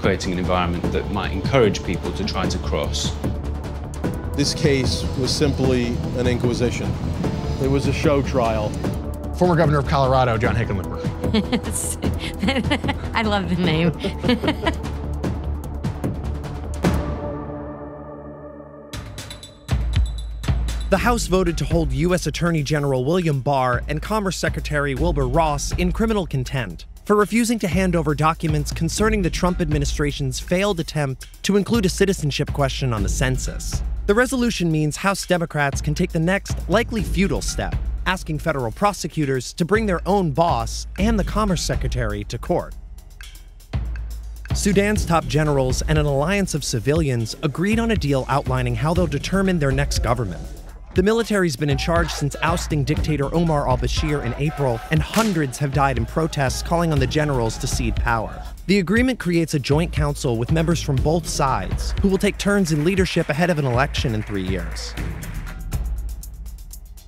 creating an environment that might encourage people to try to cross. This case was simply an inquisition. It was a show trial. Former governor of Colorado, John Hickenlooper. I love the name. The House voted to hold U.S. Attorney General William Barr and Commerce Secretary Wilbur Ross in criminal contempt for refusing to hand over documents concerning the Trump administration's failed attempt to include a citizenship question on the census. The resolution means House Democrats can take the next, likely futile step, asking federal prosecutors to bring their own boss and the Commerce Secretary to court. Sudan's top generals and an alliance of civilians agreed on a deal outlining how they'll determine their next government. The military's been in charge since ousting dictator Omar al-Bashir in April, and hundreds have died in protests calling on the generals to cede power. The agreement creates a joint council with members from both sides, who will take turns in leadership ahead of an election in 3 years.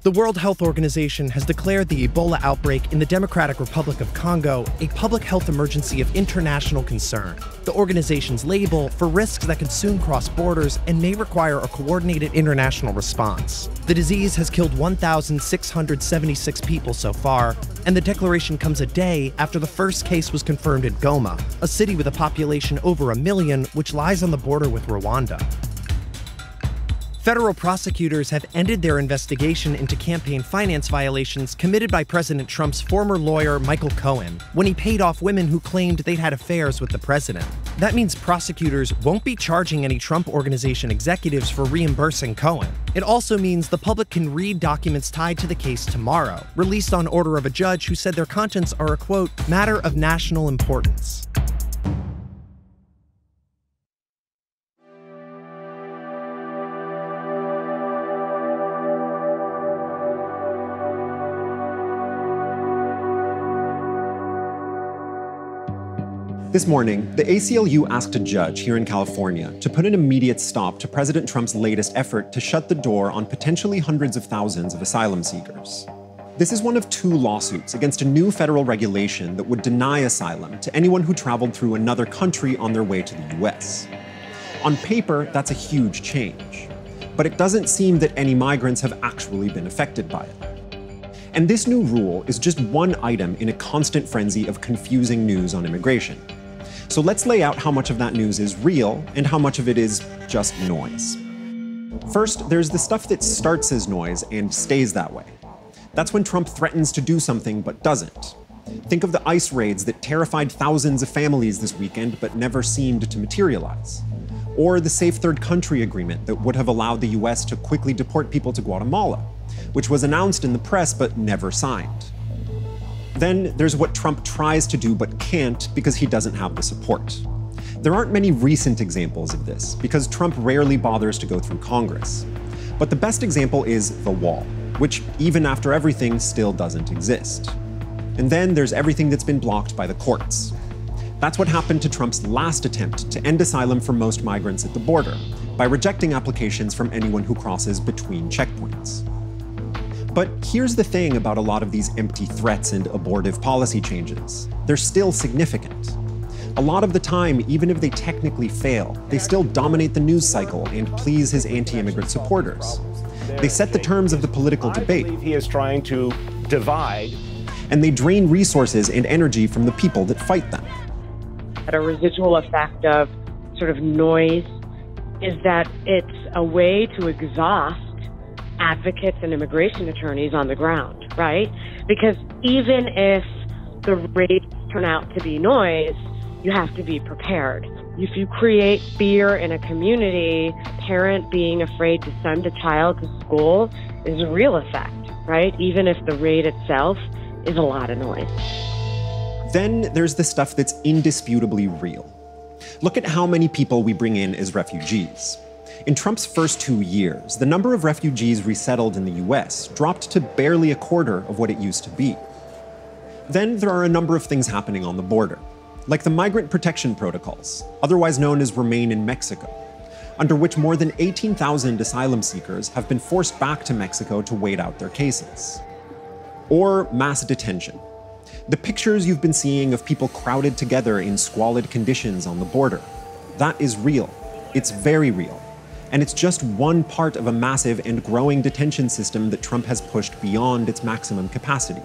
The World Health Organization has declared the Ebola outbreak in the Democratic Republic of Congo a public health emergency of international concern, the organization's label for risks that could soon cross borders and may require a coordinated international response. The disease has killed 1,676 people so far, and the declaration comes a day after the first case was confirmed in Goma, a city with a population over 1 million, which lies on the border with Rwanda. Federal prosecutors have ended their investigation into campaign finance violations committed by President Trump's former lawyer, Michael Cohen, when he paid off women who claimed they'd had affairs with the president. That means prosecutors won't be charging any Trump Organization executives for reimbursing Cohen. It also means the public can read documents tied to the case tomorrow, released on order of a judge who said their contents are a, quote, matter of national importance. This morning, the ACLU asked a judge here in California to put an immediate stop to President Trump's latest effort to shut the door on potentially hundreds of thousands of asylum seekers. This is one of 2 lawsuits against a new federal regulation that would deny asylum to anyone who traveled through another country on their way to the US. On paper, that's a huge change, but it doesn't seem that any migrants have actually been affected by it. And this new rule is just one item in a constant frenzy of confusing news on immigration. So let's lay out how much of that news is real and how much of it is just noise. First, there's the stuff that starts as noise and stays that way. That's when Trump threatens to do something but doesn't. Think of the ICE raids that terrified thousands of families this weekend but never seemed to materialize. Or the Safe Third Country agreement that would have allowed the US to quickly deport people to Guatemala, which was announced in the press but never signed. Then there's what Trump tries to do but can't because he doesn't have the support. There aren't many recent examples of this because Trump rarely bothers to go through Congress. But the best example is the wall, which even after everything still doesn't exist. And then there's everything that's been blocked by the courts. That's what happened to Trump's last attempt to end asylum for most migrants at the border, by rejecting applications from anyone who crosses between checkpoints. But here's the thing about a lot of these empty threats and abortive policy changes. They're still significant. A lot of the time, even if they technically fail, they still dominate the news cycle and please his anti-immigrant supporters. They set the terms of the political debate. I believe he is trying to divide. And they drain resources and energy from the people that fight them. A residual effect of sort of noise is that it's a way to exhaust advocates and immigration attorneys on the ground, right? Because even if the raids turn out to be noise, you have to be prepared. If you create fear in a community, parent being afraid to send a child to school is a real effect, right? Even if the raid itself is a lot of noise. Then there's the stuff that's indisputably real. Look at how many people we bring in as refugees. In Trump's first 2 years, the number of refugees resettled in the US dropped to barely a quarter of what it used to be. Then there are a number of things happening on the border, like the Migrant Protection Protocols, otherwise known as Remain in Mexico, under which more than 18,000 asylum seekers have been forced back to Mexico to wait out their cases. Or mass detention. The pictures you've been seeing of people crowded together in squalid conditions on the border, that is real. It's very real. And it's just one part of a massive and growing detention system that Trump has pushed beyond its maximum capacity.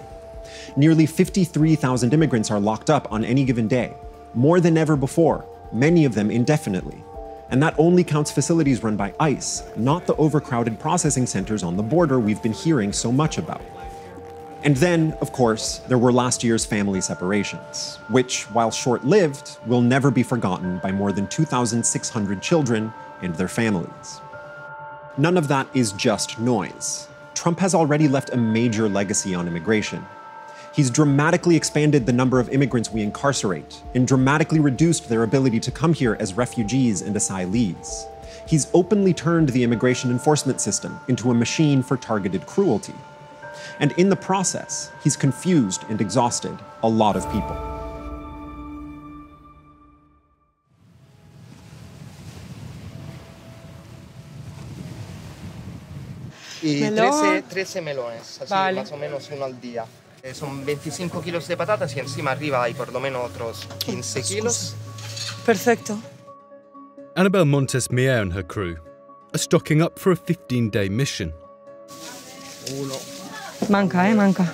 Nearly 53,000 immigrants are locked up on any given day, more than ever before, many of them indefinitely. And that only counts facilities run by ICE, not the overcrowded processing centers on the border we've been hearing so much about. And then, of course, there were last year's family separations, which, while short-lived, will never be forgotten by more than 2,600 children and their families. None of that is just noise. Trump has already left a major legacy on immigration. He's dramatically expanded the number of immigrants we incarcerate and dramatically reduced their ability to come here as refugees and asylees. He's openly turned the immigration enforcement system into a machine for targeted cruelty. And in the process, he's confused and exhausted a lot of people. Y 13 melones, así más o menos uno al día. Son 25 kilos de patatas y encima arriba hay por lo menos otros 15 kilos. Perfecto. Annabelle Montes Mier and her crew are stocking up for a 15-day mission. Manca, manca.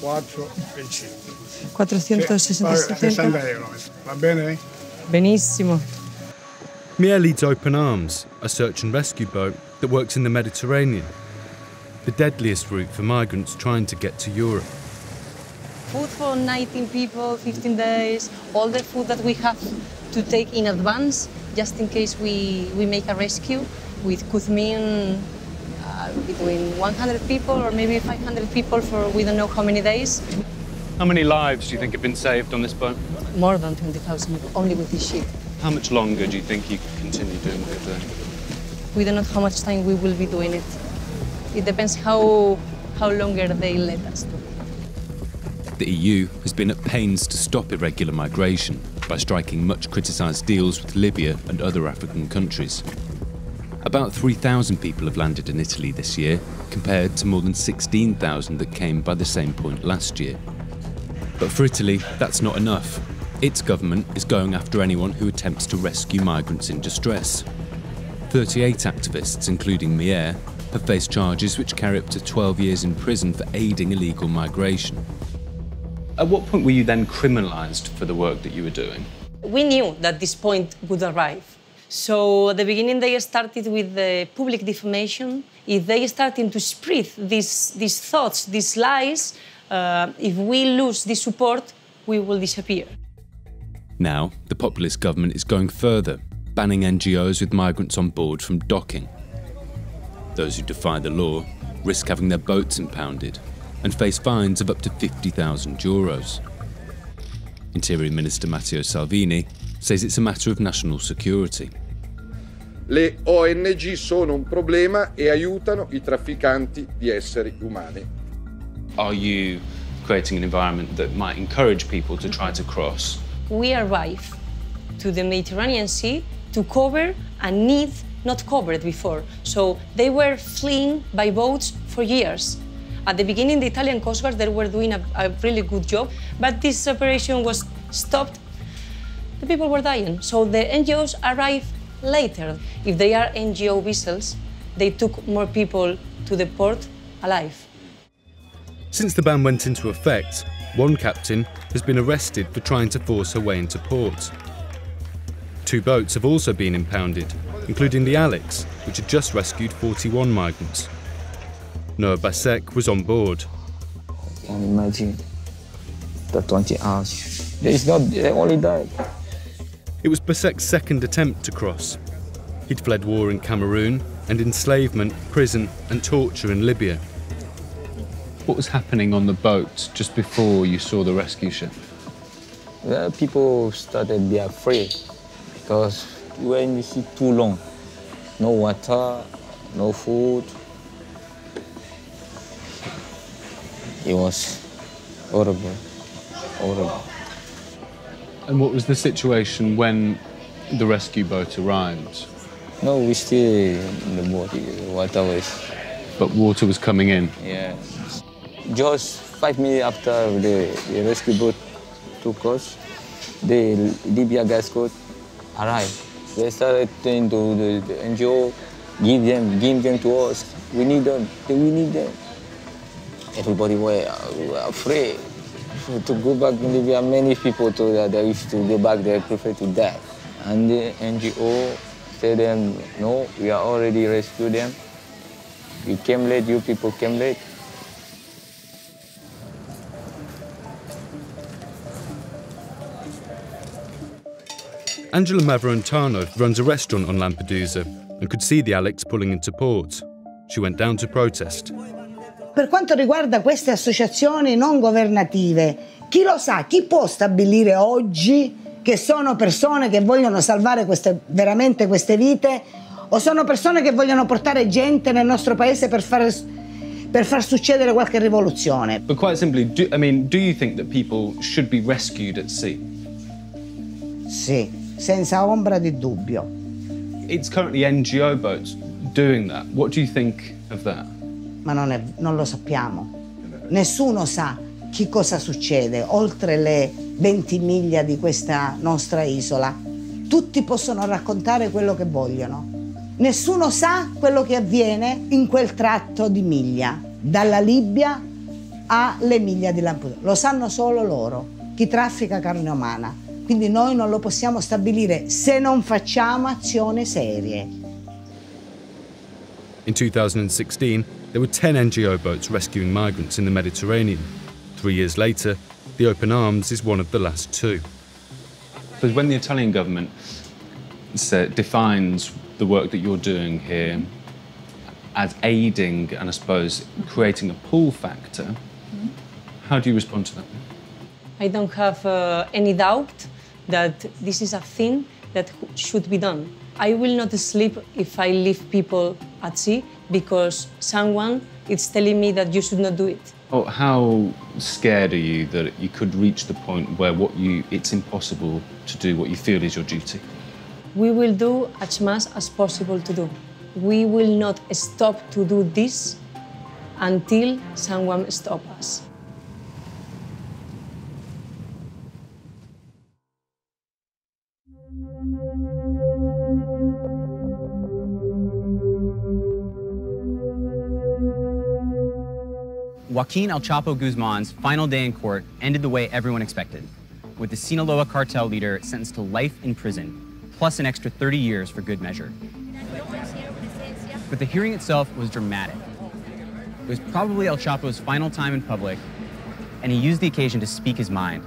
460 euros. Va bene? Benissimo. Mier leads Open Arms, a search and rescue boat that works in the Mediterranean, the deadliest route for migrants trying to get to Europe. Food for 19 people, 15 days, all the food that we have to take in advance, just in case we make a rescue, which could mean between 100 people or maybe 500 people for we don't know how many days. How many lives do you think have been saved on this boat? More than 20,000, only with this ship. How much longer do you think you can continue doing what you're doing? We don't know how much time we will be doing it. It depends how longer they let us do. The EU has been at pains to stop irregular migration by striking much criticised deals with Libya and other African countries. About 3,000 people have landed in Italy this year, compared to more than 16,000 that came by the same point last year. But for Italy, that's not enough. Its government is going after anyone who attempts to rescue migrants in distress. 38 activists, including Mier, have faced charges which carry up to 12 years in prison for aiding illegal migration. At what point were you then criminalised for the work that you were doing? We knew that this point would arrive. So at the beginning they started with the public defamation. If they started to spread these thoughts, these lies, if we lose this support, we will disappear. Now, the populist government is going further, banning NGOs with migrants on board from docking. Those who defy the law risk having their boats impounded and face fines of up to 50,000 euros. Interior Minister Matteo Salvini says it's a matter of national security. Le ONG sono un problema e aiutano I trafficanti di esseri umani. Are you creating an environment that might encourage people to try to cross? We arrive to the Mediterranean Sea to cover a need not covered before. So they were fleeing by boats for years. At the beginning, the Italian Coast Guard, they were doing a really good job, but this operation was stopped. The people were dying, so the NGOs arrived later. If they are NGO vessels, they took more people to the port alive. Since the ban went into effect, one captain has been arrested for trying to force her way into port. 2 boats have also been impounded, including the Alex, which had just rescued 41 migrants. Noah Basek was on board. Can you imagine the 20 hours? It's not, they only died. It was Basek's second attempt to cross. He'd fled war in Cameroon and enslavement, prison and torture in Libya. What was happening on the boat just before you saw the rescue ship? Well, people started to be afraid because when you see too long, no water, no food, it was horrible, horrible. And what was the situation when the rescue boat arrived? No, we still in the boat, water was... But water was coming in? Yeah. Just 5 minutes after the rescue boat took us, the Libya gas coast arrived. They started saying to the NGO, give them to us. We need them. We need them. Everybody were afraid to go back to Libya. Many people told that they used to go back, they prefer to die. And the NGO said them, no, we are already rescued them. You came late, you people came late. Angela Mavrantano runs a restaurant on Lampedusa and could see the Alex pulling into port. She went down to protest. Per quanto riguarda queste associazioni non governative, chi lo sa, chi può stabilire oggi che sono persone che vogliono salvare veramente queste vite o sono persone che vogliono portare gente nel nostro paese per far succedere qualche rivoluzione? But quite simply, do you think that people should be rescued at sea? Sì, senza ombra di dubbio. It's currently NGO boats doing that. What do you think of that? Ma non lo sappiamo. Nessuno sa che cosa succede oltre le 20 miglia di questa nostra isola. Tutti possono raccontare quello che vogliono. Nessuno sa quello che avviene in quel tratto di miglia, dalla Libia alle miglia di Lampedusa. Lo sanno solo loro, chi traffica carne umana. Quindi noi non lo possiamo stabilire se non facciamo azioni serie. In 2016, there were 10 NGO boats rescuing migrants in the Mediterranean. 3 years later, the Open Arms is one of the last two. Because when the Italian government defines the work that you're doing here as aiding and I suppose creating a pull factor, how do you respond to that? I don't have any doubt that this is a thing that should be done. I will not sleep if I leave people at sea because someone is telling me that you should not do it. Oh, how scared are you that you could reach the point where it's impossible to do what you feel is your duty? We will do as much as possible to do. We will not stop to do this until someone stops us. Joaquin El Chapo Guzman's final day in court ended the way everyone expected, with the Sinaloa cartel leader sentenced to life in prison, plus an extra 30 years for good measure. But the hearing itself was dramatic. It was probably El Chapo's final time in public, and he used the occasion to speak his mind.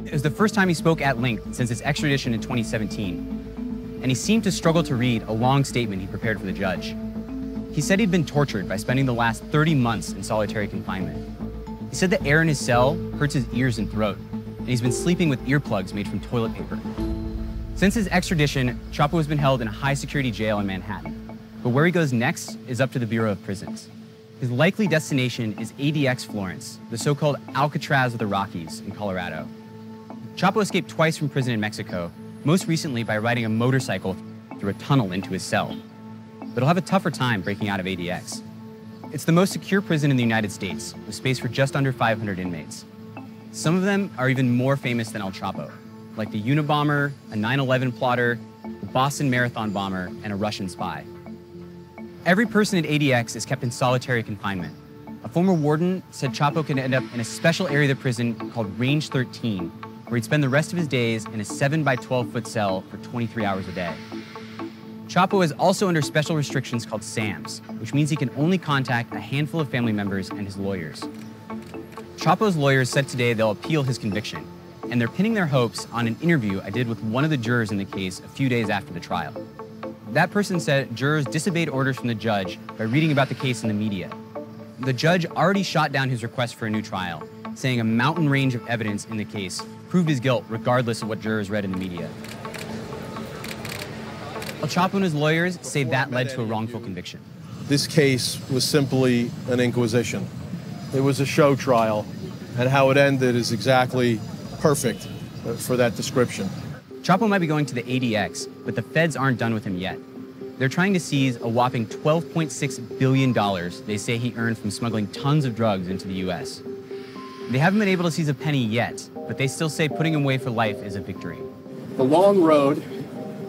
It was the first time he spoke at length since his extradition in 2017, and he seemed to struggle to read a long statement he prepared for the judge. He said he'd been tortured by spending the last 30 months in solitary confinement. He said the air in his cell hurts his ears and throat, and he's been sleeping with earplugs made from toilet paper. Since his extradition, Chapo has been held in a high-security jail in Manhattan. But where he goes next is up to the Bureau of Prisons. His likely destination is ADX Florence, the so-called Alcatraz of the Rockies in Colorado. Chapo escaped twice from prison in Mexico, most recently by riding a motorcycle through a tunnel into his cell. But he'll have a tougher time breaking out of ADX. It's the most secure prison in the United States, with space for just under 500 inmates. Some of them are even more famous than El Chapo, like the Unabomber, a 9/11 plotter, the Boston Marathon bomber, and a Russian spy. Every person at ADX is kept in solitary confinement. A former warden said Chapo could end up in a special area of the prison called Range 13, where he'd spend the rest of his days in a 7 by 12-foot cell for 23 hours a day. Chapo is also under special restrictions called SAMs, which means he can only contact a handful of family members and his lawyers. Chapo's lawyers said today they'll appeal his conviction, and they're pinning their hopes on an interview I did with one of the jurors in the case a few days after the trial. That person said jurors disobeyed orders from the judge by reading about the case in the media. The judge already shot down his request for a new trial, saying a mountain range of evidence in the case proved his guilt regardless of what jurors read in the media. El Chapo and his lawyers say that led to a wrongful conviction. This case was simply an inquisition. It was a show trial, and how it ended is exactly perfect for that description. Chapo might be going to the ADX, but the feds aren't done with him yet. They're trying to seize a whopping $12.6 billion they say he earned from smuggling tons of drugs into the US. They haven't been able to seize a penny yet, but they still say putting him away for life is a victory. The long road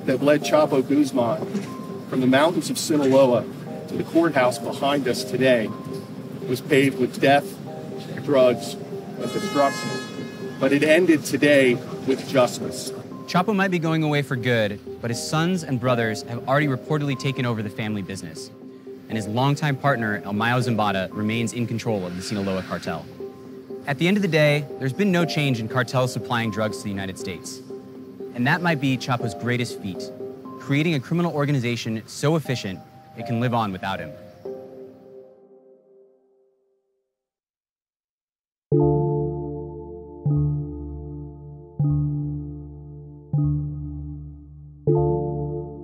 that led Chapo Guzman from the mountains of Sinaloa to the courthouse behind us today was paved with death, drugs, and destruction. But it ended today with justice. Chapo might be going away for good, but his sons and brothers have already reportedly taken over the family business. And his longtime partner, El Mayo Zambada, remains in control of the Sinaloa cartel. At the end of the day, there's been no change in cartels supplying drugs to the United States. And that might be Chapo's greatest feat, creating a criminal organization so efficient it can live on without him.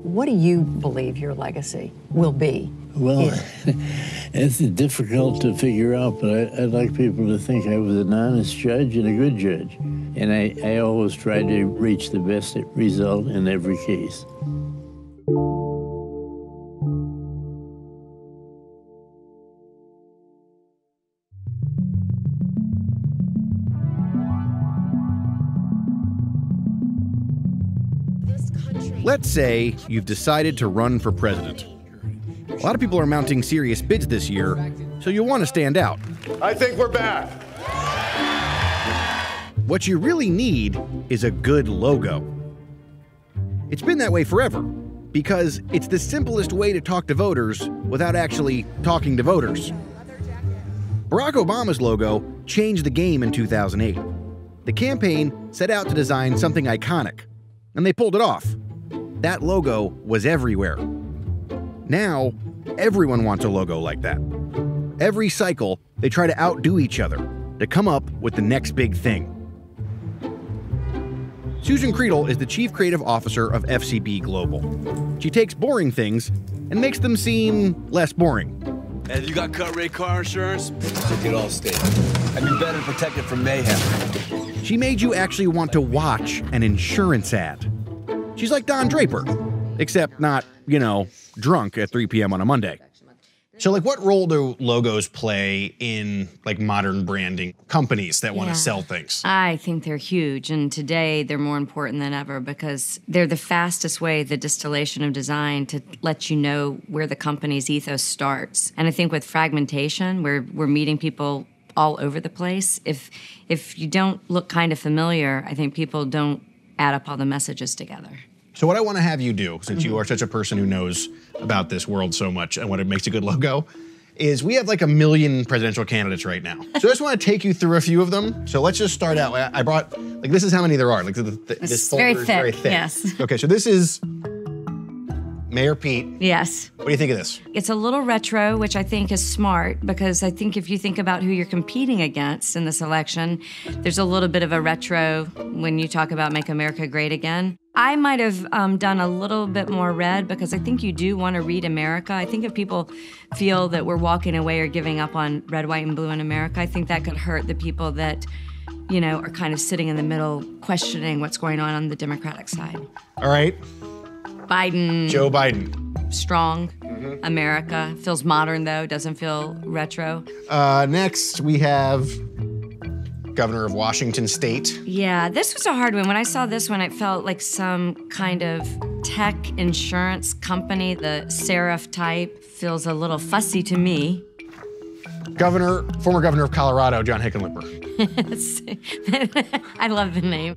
What do you believe your legacy will be? Well, it's difficult to figure out, but I'd like people to think I was an honest judge and a good judge. And I always try to reach the best result in every case. Let's say you've decided to run for president. A lot of people are mounting serious bids this year, so you'll want to stand out. I think we're back. What you really need is a good logo. It's been that way forever, because it's the simplest way to talk to voters without actually talking to voters. Barack Obama's logo changed the game in 2008. The campaign set out to design something iconic, and they pulled it off. That logo was everywhere. Now, everyone wants a logo like that. Every cycle, they try to outdo each other to come up with the next big thing. Susan Creedle is the Chief Creative Officer of FCB Global. She takes boring things and makes them seem less boring. Hey, you got cut rate car insurance? Take it all state. I'd be better protected from mayhem. She made you actually want to watch an insurance ad. She's like Don Draper, except not, drunk at 3 p.m. on a Monday. So, what role do logos play in, modern branding companies that want to sell things? I think they're huge, and today they're more important than ever because they're the fastest way, the distillation of design, to let you know where the company's ethos starts. And I think with fragmentation, we're meeting people all over the place. If you don't look kind of familiar, I think people don't add up all the messages together. So what I want to have you do, since you are such a person who knows about this world so much and what it makes a good logo, is we have 1 million presidential candidates right now. So I just want to take you through a few of them. So let's just start out. I brought, this is how many there are. This folder is very thick. Yes. Okay, so this is Mayor Pete. Yes. What do you think of this? It's a little retro, which I think is smart, because I think if you think about who you're competing against in this election, there's a little bit of a retro when you talk about Make America Great Again. I might have done a little bit more red because I think you do want to read America. I think if people feel that we're walking away or giving up on red, white, and blue in America, I think that could hurt the people that, are kind of sitting in the middle questioning what's going on the Democratic side. All right. Biden. Joe Biden. Strong. America. Feels modern, though. Doesn't feel retro. Next, we have Governor of Washington State. Yeah, this was a hard one. When I saw this one, it felt like some kind of tech insurance company. The serif type feels a little fussy to me. Former Governor of Colorado, John Hickenlooper. I love the name.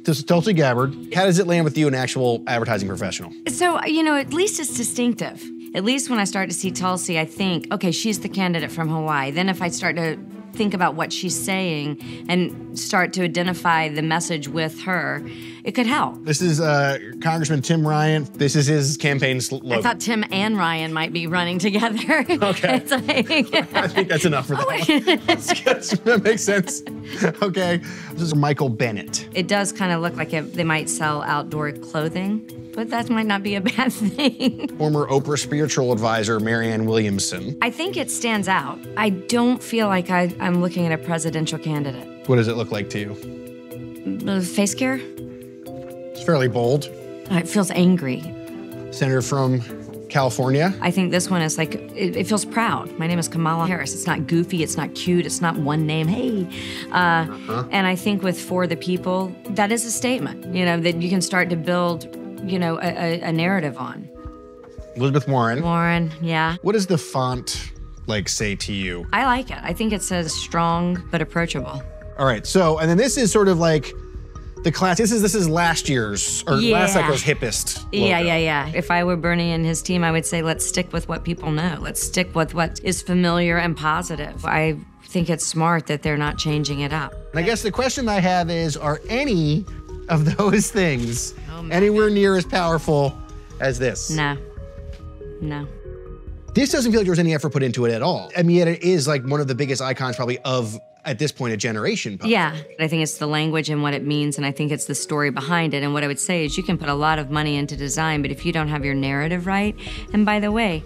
This is Tulsi Gabbard. How does it land with you, an actual advertising professional? So, at least it's distinctive. At least when I start to see Tulsi, I think, okay, she's the candidate from Hawaii. Then if I start to think about what she's saying and start to identify the message with her, it could help. This is Congressman Tim Ryan. This is his campaign's logo. I thought Tim and Ryan might be running together. Okay. I think that's enough for that one. That makes sense. Okay. This is Michael Bennett. It does kind of look like they might sell outdoor clothing, but that might not be a bad thing. Former Oprah spiritual advisor, Marianne Williamson. I think it stands out. I don't feel like I'm looking at a presidential candidate. What does it look like to you? Face care? It's fairly bold. It feels angry. Senator from California. I think this one is like, it feels proud. My name is Kamala Harris. It's not goofy, it's not cute, it's not one name, hey. And I think with For the People, that is a statement, you know, that you can start to build, you know, a narrative on. Elizabeth Warren. Warren, yeah. What does the font, like, say to you? I like it. I think it says strong but approachable. All right, so, and then this is sort of like the class, this is last year's, or last cycle's hippest logo. Yeah. If I were Bernie and his team, I would say, let's stick with what people know. Let's stick with what is familiar and positive. I think it's smart that they're not changing it up. And I guess the question I have is, are any of those things anywhere near as powerful as this? No. This doesn't feel like there was any effort put into it at all. I mean, yet it is like one of the biggest icons probably of, at this point, a generation. Possibly. Yeah, I think it's the language and what it means, and I think it's the story behind it. And what I would say is you can put a lot of money into design, but if you don't have your narrative right, and by the way,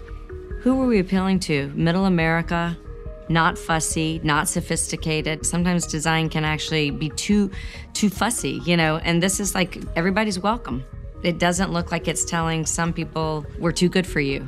who were we appealing to? Middle America, not fussy, not sophisticated. Sometimes design can actually be too fussy, you know, and this is like, everybody's welcome. It doesn't look like it's telling some people, we're too good for you.